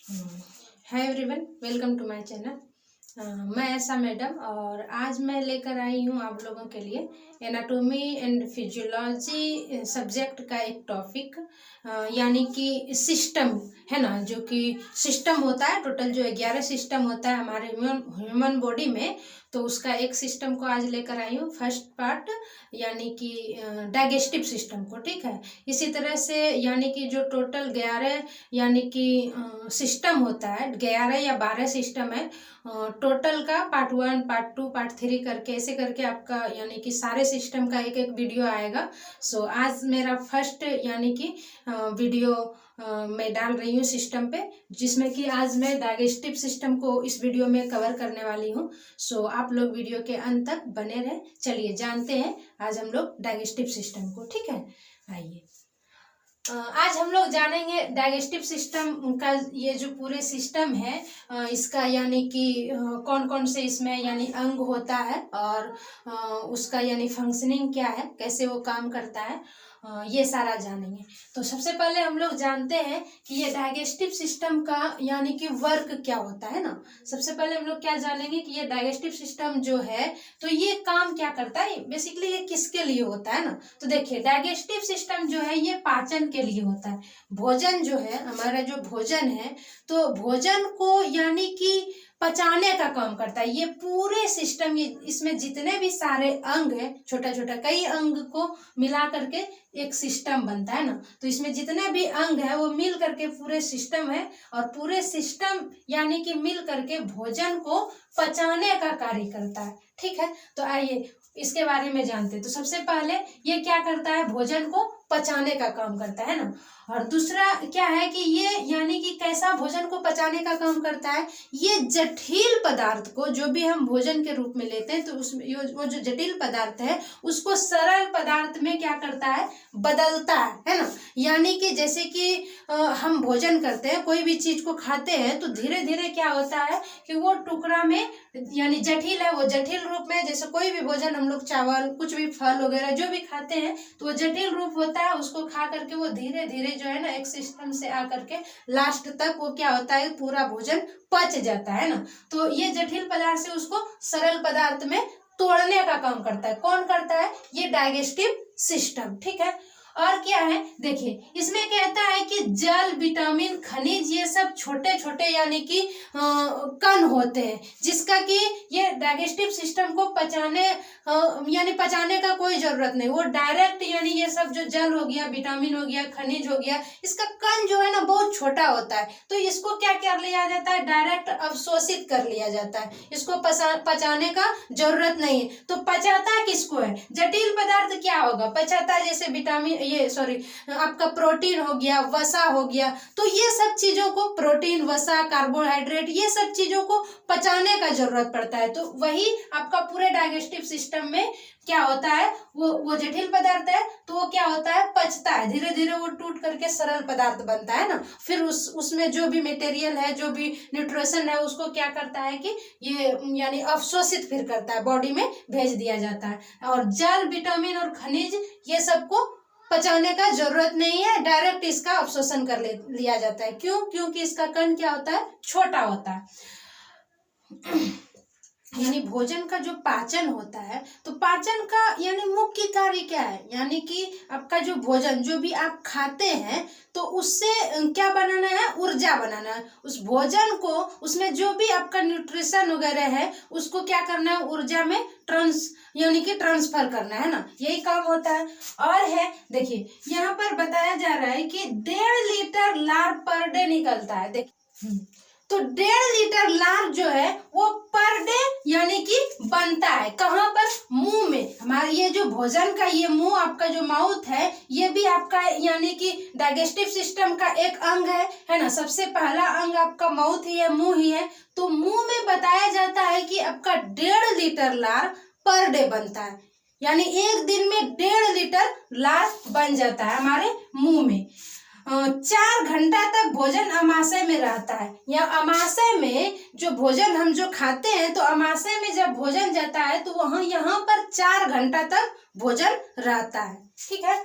Hi everyone, welcome to my channel. मैं ऐसा madam और आज मैं लेकर आई हूँ आप लोगों के लिए एनाटॉमी एंड फिजियोलॉजी सब्जेक्ट का एक टॉपिक, यानी कि सिस्टम है ना, जो कि सिस्टम होता है। टोटल जो 11 सिस्टम होता है हमारे ह्यूमन बॉडी में, तो उसका एक सिस्टम को आज लेकर आई हूँ। फर्स्ट पार्ट यानी कि डाइजेस्टिव सिस्टम को, ठीक है। इसी तरह से यानी कि जो टोटल 11 यानी कि सिस्टम होता है, 11 या 12 सिस्टम है टोटल का। पार्ट 1, पार्ट 2, पार्ट 3 करके ऐसे करके आपका यानी कि सारे सिस्टम का एक एक वीडियो आएगा। सो आज मेरा फर्स्ट यानी कि वीडियो मैं डाल रही हूँ सिस्टम पे, जिसमें कि आज मैं डाइजेस्टिव सिस्टम को इस वीडियो में कवर करने वाली हूँ। सो आप लोग वीडियो के अंत तक बने रहें। चलिए जानते हैं आज हम लोग डाइजेस्टिव सिस्टम को, ठीक है। आइए आज हम लोग जानेंगे डाइजेस्टिव सिस्टम का ये जो पूरे सिस्टम है, इसका यानी कि कौन कौन से इसमें यानी अंग होता है और उसका यानी फंक्शनिंग क्या है, कैसे वो काम करता है, ये सारा जानेंगे। तो सबसे पहले हम लोग जानते हैं कि ये डाइजेस्टिव सिस्टम का यानी कि वर्क क्या होता है ना। सबसे पहले हम लोग क्या जानेंगे कि ये डाइजेस्टिव सिस्टम जो है तो ये काम क्या करता है, बेसिकली ये किसके लिए होता है ना। तो देखिए डाइजेस्टिव सिस्टम जो है ये पाचन के लिए होता है। भोजन जो है हमारा, जो भोजन है तो भोजन को यानी कि पचाने का काम करता है ये पूरे सिस्टम। ये इसमें जितने भी सारे अंग है, छोटा छोटा कई अंग को मिला करके एक सिस्टम बनता है ना। तो इसमें जितने भी अंग है वो मिल करके पूरे सिस्टम है, और पूरे सिस्टम यानी कि मिल करके भोजन को पचाने का कार्य करता है, ठीक है। तो आइए इसके बारे में जानते हैं। तो सबसे पहले ये क्या करता है, भोजन को पचाने का काम करता है ना। और दूसरा क्या है कि ये यानी कि कैसा भोजन को पचाने का काम करता है, ये जटिल पदार्थ को जो भी हम भोजन के रूप में लेते हैं तो उसमें वो जो जटिल पदार्थ है उसको सरल पदार्थ में क्या करता है, बदलता है ना। यानी कि जैसे कि हम भोजन करते हैं, कोई भी चीज को खाते हैं तो धीरे धीरे क्या होता है कि वो टुकड़ा में यानी जटिल है, वो जटिल रूप में, जैसे कोई भी भोजन हम लोग चावल कुछ भी फल वगैरह जो भी खाते हैं तो वो जटिल रूप होता है। उसको खा करके वो धीरे धीरे जो है ना एक सिस्टम से आकर के लास्ट तक वो क्या होता है, पूरा भोजन पच जाता है ना। तो ये जटिल पदार्थ से उसको सरल पदार्थ में तोड़ने का काम करता है। कौन करता है, ये डाइजेस्टिव सिस्टम, ठीक है। और क्या है देखिए, इसमें कहता है कि जल, विटामिन, खनिज ये सब छोटे छोटे यानी कि कण होते हैं, जिसका कि ये डाइजेस्टिव सिस्टम को पचाने यानी पचाने का कोई जरूरत नहीं। वो डायरेक्ट यानी ये सब जो जल हो गया, विटामिन हो गया, खनिज हो गया, इसका कण जो है ना बहुत छोटा होता है, तो इसको क्या कर लिया जाता है, डायरेक्ट अवशोषित कर लिया जाता है। इसको पचाने का जरूरत नहीं है। तो पचाता किसको है, जटिल पदार्थ क्या होगा, पचाता है जैसे विटामिन, ये सॉरी आपका प्रोटीन हो गया, वसा हो गया, तो ये सब चीजों को, प्रोटीन, वसा, कार्बोहाइड्रेट, ये सब चीजों को पचाने का जरूरत पड़ता है। तो वही आपका पूरे डाइजेस्टिव सिस्टम में क्या होता है, वो जटिल पदार्थ है तो वो क्या होता है, पचता है, धीरे धीरे वो टूट करके सरल पदार्थ बनता है ना। फिर उसमें जो भी मटेरियल है, जो भी न्यूट्रिशन है, उसको क्या करता है कि ये यानी अवशोषित फिर करता है, बॉडी में भेज दिया जाता है। और जल, विटामिन और खनिज ये सबको पचाने का जरूरत नहीं है, डायरेक्ट इसका अवशोषण कर लिया जाता है। क्यों, क्योंकि इसका कण क्या होता है, छोटा होता है। यानी भोजन का जो पाचन होता है तो पाचन का यानी मुख्य कार्य क्या है, यानी कि आपका जो भोजन जो भी आप खाते हैं तो उससे क्या बनाना है, ऊर्जा बनाना है। उस भोजन को, उसमें जो भी आपका न्यूट्रिशन वगैरह है उसको क्या करना है, ऊर्जा में यानी कि ट्रांसफर करना है ना, यही काम होता है। और है देखिए यहाँ पर बताया जा रहा है कि 1.5 लीटर लार पर डे निकलता है। देखिए तो 1.5 लीटर लार जो है वो पर डे यानी कि बनता है, कहाँ पर, मुंह में। हमारे ये जो भोजन का ये मुंह, आपका जो माउथ है, ये भी आपका यानी कि डाइजेस्टिव सिस्टम का एक अंग है ना। सबसे पहला अंग आपका माउथ ही है, मुंह ही है। तो मुंह में बताया जाता है कि आपका 1.5 लीटर लार पर डे बनता है, यानी एक दिन में 1.5 लीटर लार बन जाता है हमारे मुंह में। 4 घंटा तक भोजन अमाशय में रहता है, या अमाशय में जो भोजन हम जो खाते हैं तो अमाशय में जब भोजन जाता है तो वहां यहाँ पर 4 घंटा तक भोजन रहता है, ठीक है।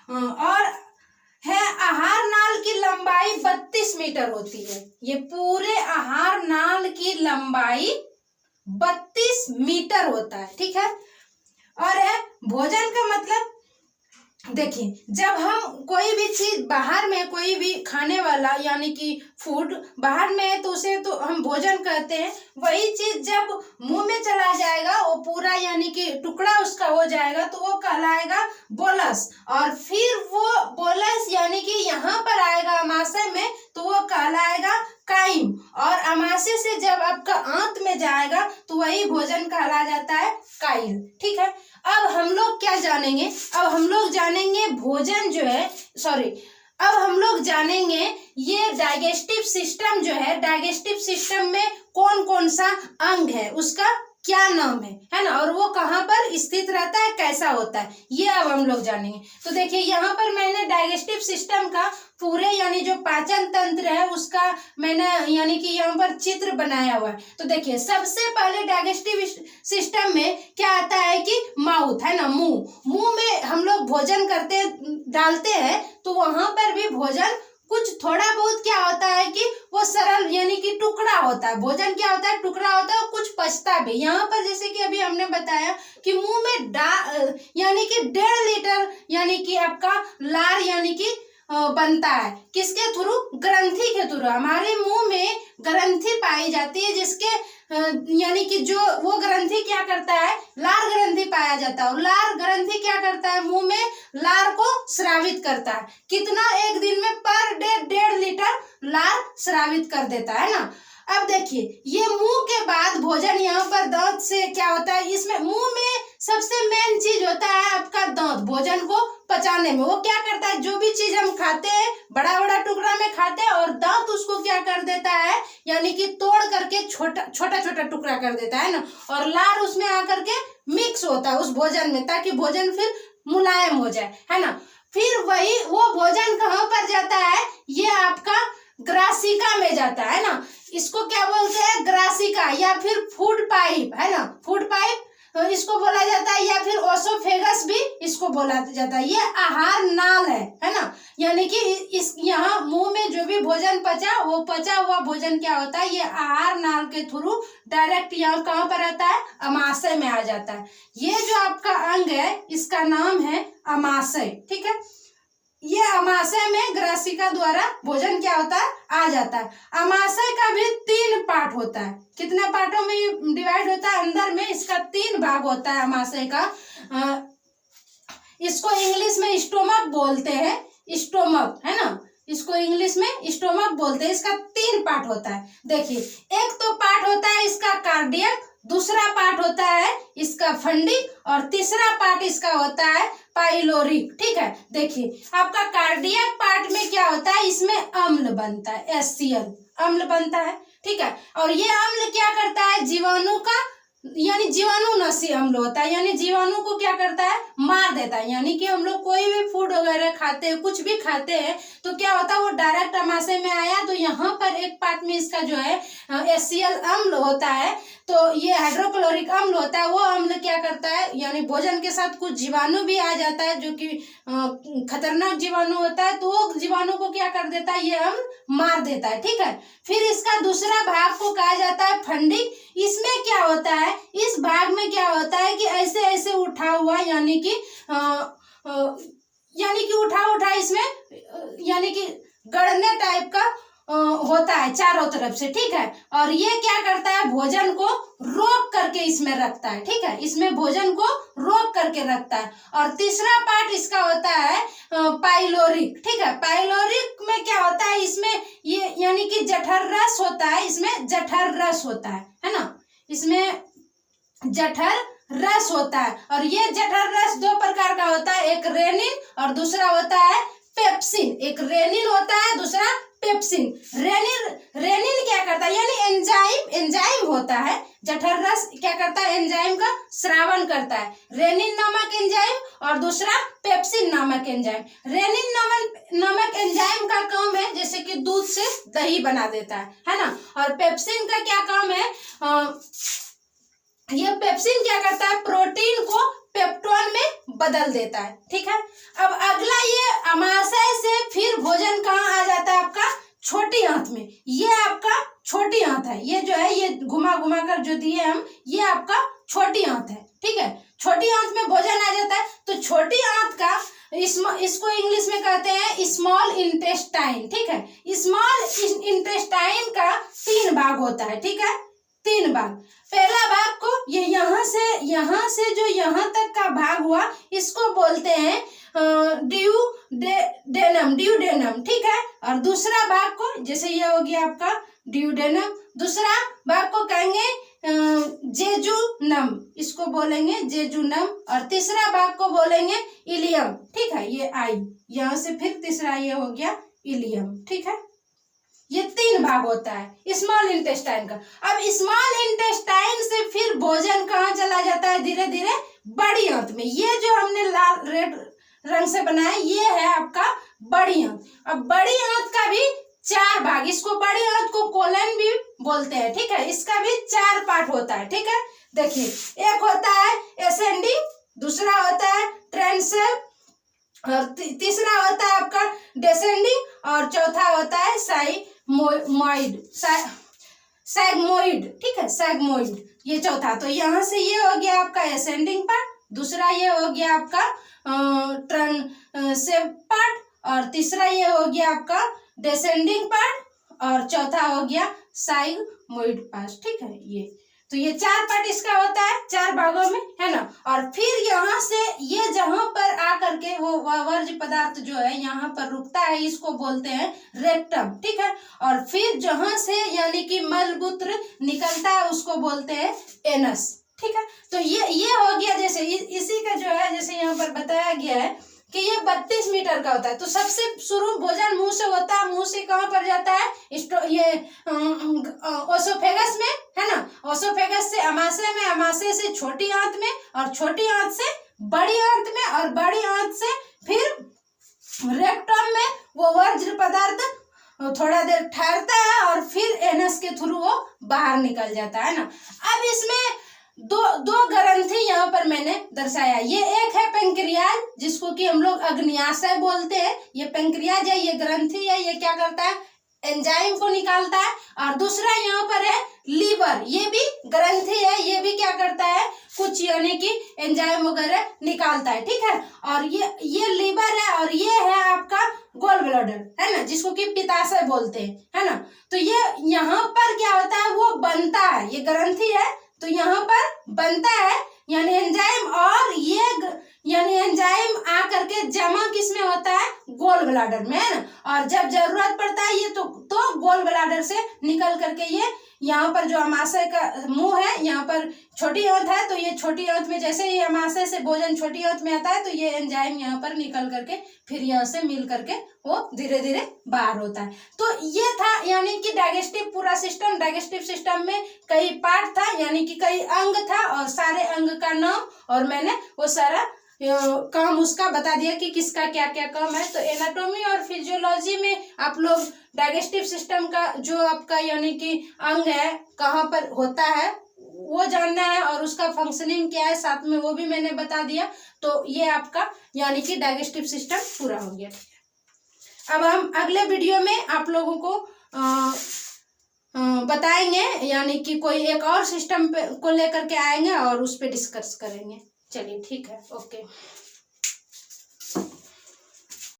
और है आहार नाल की लंबाई 32 मीटर होती है। ये पूरे आहार नाल की लंबाई 32 मीटर होता है, ठीक है। और है भोजन का मतलब, देखिए जब हम कोई भी चीज बाहर में, कोई भी खाने वाला यानी कि फूड बाहर में है तो उसे तो हम भोजन कहते हैं। वही चीज जब मुंह में चला जाएगा, वो पूरा यानी कि टुकड़ा उसका हो जाएगा तो वो कहलाएगा बोलस। और फिर वो बोलस यानी कि यहाँ पर आएगा अमाशय में तो वो कहलाएगा काइम। और अमाशय से जब आपका आंत में जाएगा तो वही भोजन कहला जाता है काइल, ठीक है। अब हम लोग क्या जानेंगे, अब हम लोग जानेंगे भोजन जो है, अब हम लोग जानेंगे ये डाइजेस्टिव सिस्टम जो है, डाइजेस्टिव सिस्टम में कौन कौन सा अंग है, उसका क्या नाम है ना, और वो कहाँ पर स्थित रहता है, कैसा होता है, ये अब हम लोग जानेंगे। तो देखिए यहाँ पर मैंने डाइजेस्टिव सिस्टम का पूरे यानी जो पाचन तंत्र है उसका मैंने यानी कि यहाँ पर चित्र बनाया हुआ है। तो देखिए सबसे पहले डाइजेस्टिव सिस्टम में क्या आता है कि माउथ, है ना, मुंह में हम लोग भोजन करते डालते हैं तो वहां पर भी भोजन कुछ थोड़ा बहुत क्या होता है कि वो सरल यानी कि टुकड़ा होता है। भोजन क्या होता है, टुकड़ा होता है, कुछ पचता भी। यहाँ पर जैसे कि अभी हमने बताया कि मुंह में यानी कि 1.5 लीटर यानी कि आपका लार यानी कि बनता है, किसके थ्रू, ग्रंथि के थ्रू। हमारे मुंह में ग्रंथि पाई जाती है जिसके यानी कि जो वो ग्रंथि क्या करता है, लार ग्रंथि पाया जाता है। और लार ग्रंथि क्या करता है, मुंह में लार को स्रावित करता है। कितना, एक दिन में पर डे 1.5 लीटर लार स्रावित कर देता है ना। अब देखिए ये मुंह के बाद भोजन यहाँ पर दांत से क्या होता है, इसमें मुंह में सबसे मेन चीज होता है आपका दांत, भोजन को पचाने में। वो क्या करता है, जो भी चीज हम खाते हैं बड़ा बड़ा टुकड़ा में खाते हैं और दांत उसको क्या कर देता है, यानी कि तोड़ करके छोटा छोटा टुकड़ा कर देता है ना, और लार उसमें आकर के मिक्स होता है उस भोजन में, ताकि भोजन फिर मुलायम हो जाए, है ना। फिर वही वो भोजन कहाँ पर जाता है, ये आपका ग्रासिका में जाता है ना। इसको क्या बोलते हैं, ग्रासिका, या फिर फूड पाइप, है ना, फूड पाइप इसको बोला जाता है, या फिर ओसोफेगस भी इसको बोला जाता है। ये आहार नाल है ना, यानी कि इस यहाँ मुंह में जो भी भोजन पचा, वो पचा हुआ भोजन क्या होता है, ये आहार नाल के थ्रू डायरेक्ट यहाँ कहाँ पर आता है, अमाशय में आ जाता है। ये जो आपका अंग है इसका नाम है अमाशय, ठीक है। ये अमाशय में ग्रासिका द्वारा भोजन क्या होता है, आ जाता है। अमाशय का भी 3 पार्ट होता है। कितने पार्टों में डिवाइड होता है, अंदर में इसका 3 भाग होता है अमाशय का। इसको इंग्लिश में स्टोमक बोलते हैं, स्टोमक, है ना, इसको इंग्लिश में स्टोमक बोलते हैं। इसका 3 पार्ट होता है। देखिए एक तो पार्ट होता है इसका कार्डियक, दूसरा पार्ट होता है इसका फंडिक, और तीसरा पार्ट इसका होता है पाइलोरिक, ठीक है। देखिए आपका कार्डियक पार्ट में क्या होता है, इसमें अम्ल बनता है, HCl अम्ल बनता है, ठीक है। और ये अम्ल क्या करता है, जीवाणु का यानी जीवाणुनाशी अम्ल होता है, यानी जीवाणु को क्या करता है, मार देता है। यानी कि हम लोग कोई भी फूड वगैरह खाते हैं, कुछ भी खाते हैं तो क्या होता है, वो डायरेक्ट अमाशय में आया तो यहाँ पर एक पार्ट में इसका जो है HCl अम्ल होता है, तो ये हाइड्रोक्लोरिक अम्ल होता है। वो अम्ल क्या करता है, यानी भोजन के साथ कुछ जीवाणु भी आ जाता है जो कि खतरनाक जीवाणु होता है, तो वो जीवाणु को क्या कर देता है, ये अम्ल मार देता है, ठीक है। फिर इसका दूसरा भाग को कहा जाता है फंडिक। इसमें क्या होता है, इस भाग में क्या होता है कि ऐसे ऐसे उठा हुआ यानी कि उठा इसमें यानी कि गड़ने टाइप का होता है चारों तरफ से, ठीक है। और ये क्या करता है, भोजन को रोक करके इसमें रखता है, ठीक है, इसमें भोजन को रोक करके रखता है। और तीसरा पार्ट इसका होता है पाइलोरिक, ठीक है। पाइलोरिक में क्या होता है, इसमें ये यानी कि जठर रस होता है, इसमें जठर रस होता है ना, इसमें जठर रस होता है। और ये जठर रस 2 प्रकार का होता है, एक रेनिन और दूसरा होता है पेप्सिन। एक रेनिन होता है, दूसरा पेप्सिन। रेनिन क्या करता है, यानी एंजाइम होता है। जठर रस क्या करता है, एंजाइम का स्रावन करता है, रेनिन नामक एंजाइम, और दूसरा पेप्सिन नामक एंजाइम। रेनिन नामक एंजाइम का काम है जैसे कि दूध से दही बना देता है ना। और पेप्सिन का क्या काम है, ये पेप्सिन क्या करता है, प्रोटीन को पेप्टोन में बदल देता है, ठीक है। अब अगला ये अमाशय से फिर भोजन कहाँ आ जाता है, आपका छोटी आंत में, ये आपका छोटी आंत है, ये जो है ये घुमा घुमा कर जो दिए हम, ये आपका छोटी आंत है, ठीक है। छोटी आंत में भोजन आ जाता है, तो छोटी आंत का इसको इंग्लिश में कहते हैं स्मॉल इंटेस्टाइन, ठीक है। स्मॉल इंटेस्टाइन का 3 भाग होता है, ठीक है, 3 भाग। पहला भाग को ये यहाँ से जो यहाँ तक का भाग हुआ, इसको बोलते हैं ड्यूडेनम, ठीक है। और दूसरा भाग को, जैसे ये हो गया आपका ड्यूडेनम, दूसरा भाग को कहेंगे जेजुनम, इसको बोलेंगे जेजुनम। और तीसरा भाग को बोलेंगे इलियम, ठीक है। ये आई, यहाँ से फिर तीसरा ये हो गया इलियम, ठीक है। ये 3 भाग होता है स्मॉल इंटेस्टाइन का। अब स्मॉल इंटेस्टाइन से फिर भोजन कहाँ चला जाता है, धीरे धीरे बड़ी आंत में। ये जो हमने लाल रेड रंग से बनाया, ये है आपका बड़ी आंत। अब बड़ी आंत का भी 4 भाग, इसको बड़ी आंत को कोलन भी बोलते हैं, ठीक है। इसका भी 4 पार्ट होता है, ठीक है। देखिए, एक होता है एसेंडिंग, दूसरा होता है ट्रांसेल, और तीसरा होता है आपका डिसेंडिंग, और चौथा होता है सैगमोइड, ठीक है, सैगमोइड, ये चौथा। तो यहाँ से ये हो गया आपका एसेंडिंग पार्ट, दूसरा ये हो गया आपका ट्रांसेल पार्ट, और तीसरा ये हो गया आपका डिसेंडिंग पार्ट, और चौथा हो गया सैगमोइड पार्ट, ठीक है। तो ये 4 पार्ट इसका होता है, 4 भागों में, है ना। और फिर यहाँ से ये जहां पर आकर के वो वर्ज्य पदार्थ जो है यहाँ पर रुकता है, इसको बोलते हैं रेक्टम, ठीक है। और फिर जहां से यानी कि मलमूत्र निकलता है, उसको बोलते हैं एनस, ठीक है। तो ये हो गया, जैसे इसी का जो है, जैसे यहाँ पर बताया गया है कि ये 32 मीटर का होता है। तो सबसे शुरू भोजन मुंह से होता है, मुंह से कहाँ पर जाता है, ये ओसोफेगस में, है ना। ओसोफेगस से अमाशय में, अमाशय से छोटी आंत में, और छोटी आंत से बड़ी आंत में, और बड़ी आंत से फिर रेक्टम में वो वर्ज्य पदार्थ थोड़ा देर ठहरता है, और फिर एनस के थ्रू वो बाहर निकल जाता है ना। अब इसमें दो ग्रंथि यहाँ पर मैंने दर्शाया। ये एक है पेंक्रियाज, जिसको कि हम लोग अग्न्याशय बोलते हैं। ये पेंक्रियाज है, ये ग्रंथि है, ये क्या करता है, एंजाइम को निकालता है। और दूसरा यहाँ पर है लीवर, ये भी ग्रंथि है, ये भी क्या करता है, कुछ यानी कि एंजाइम वगैरह निकालता है, ठीक है। और ये लीवर है, और ये है आपका गोल ब्लैडर, है ना, जिसको कि पित्ताशय बोलते हैं, है ना। तो ये यहाँ पर क्या होता है, वो बनता है, ये ग्रंथि है, तो यहाँ पर बनता है यानी एंजाइम, और ये यानी एंजाइम आकर के जमा किस में होता है, गोल ब्लैडर में, है ना। और जब जरूरत पड़ता है ये तो गोल ब्लैडर से निकल करके ये यहाँ पर जो अमाशय का मुंह है, यहाँ पर छोटी आंत है, तो ये छोटी आंत में जैसे ही अमाशय से भोजन छोटी आंत में आता है, तो ये एंजाइम यहाँ पर निकल करके फिर यहाँ से मिल करके वो धीरे धीरे बाहर होता है। तो ये था यानी कि डाइजेस्टिव पूरा सिस्टम। डाइजेस्टिव सिस्टम में कई पार्ट था, यानी कि कई अंग था, और सारे अंग का नाम, और मैंने वो सारा काम उसका बता दिया कि किसका क्या क्या काम है। तो एनाटॉमी और फिजियोलॉजी में आप लोग डाइजेस्टिव सिस्टम का जो आपका यानी कि अंग है कहाँ पर होता है वो जानना है, और उसका फंक्शनिंग क्या है साथ में वो भी मैंने बता दिया। तो ये आपका यानी कि डाइजेस्टिव सिस्टम पूरा हो गया। अब हम अगले वीडियो में आप लोगों को बताएंगे, यानी कि कोई एक और सिस्टम को लेकर के आएंगे और उस पर डिस्कस करेंगे। चलिए ठीक है, ओके।